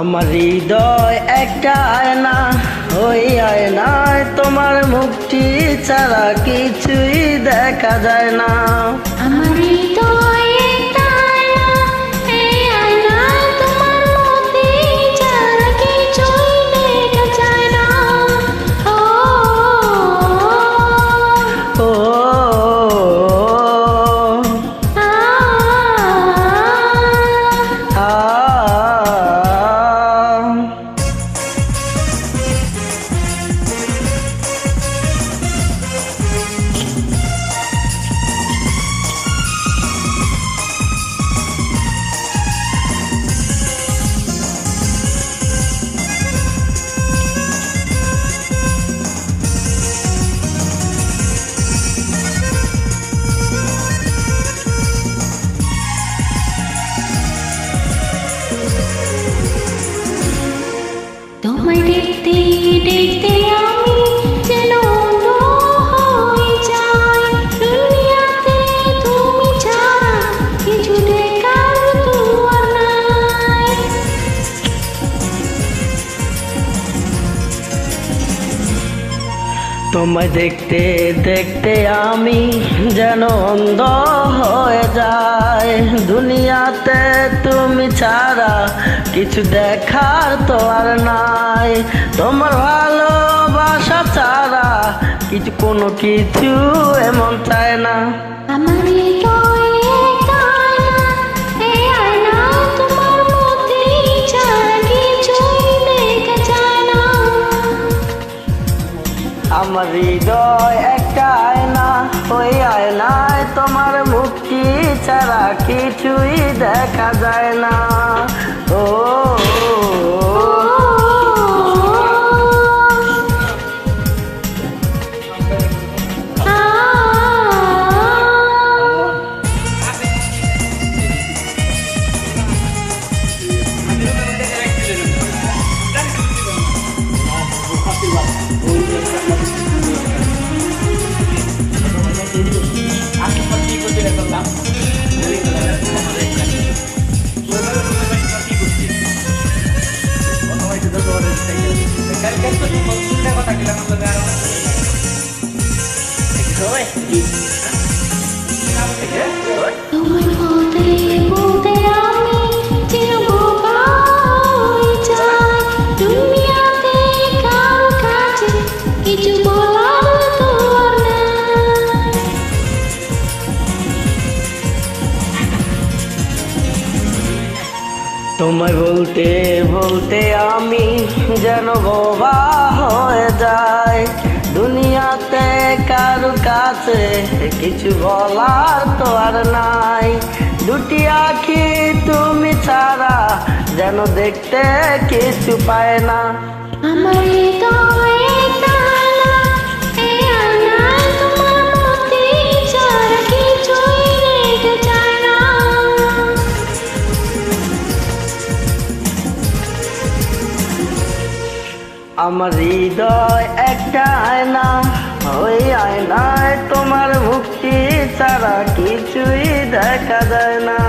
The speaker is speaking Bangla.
আমার হৃদয় একটা আয়না, ওই আয়নায় তোমার মুখটি ছাড়া কিছুই দেখা যায় না। আমার হৃদয় একটা আয়না, এই আয়নায় তোমার মুখটি ছাড়া কিছুই দেখা যায় না। ও ও আ আ তোমায় দেখতে দেখতে আমি যেন অন্ধ হয়ে যাই। দুনিয়াতে তুমি ছাড়া কিছু দেখার তো আর নাই। তোমায় দেখতে দেখতে আমি যেন অন্ধ হয়ে যাই। দুনিয়াতে তুমি ছাড়া কিছু দেখার তো আর নাই। তোমার ভালোবাসা ছাড়া কোনো কিছু এমন চায় না। আমার হৃদয় একটা আয়না, এই আয়নায় তোমার মুখটি ছাড়া কিছুই দেখা যায় না। আমার হৃদয় একটা আয়না, ওই আয়নায় তোমার মুক্তি ছাড়া কিছুই দেখা যায় না। ও তোমায় বলতে বলতে আমি চিরবোকা হয়ে যাই। দুনিয়াতে কারো কাছে কিছু বলার তো আর নাই। তোমায় বলতে বলতে আমি যেন বোবা হয়ে যাই। দুনিয়াতে কারো কাছে কিছু বলার তো আর নাই। দুটি আঁখি তুমি ছাড়া যেন দেখতে কিছু পায় না। আমার হৃদয় একটা আয়না, এই আয়নায় তোমার মুখটি ছাড়া কিছুই দেখা যায় না। আমার হৃদয় একটা আয়না, ওই আয়নায় তোমার মুক্তি ছাড়া কিছুই দেখা যায় না।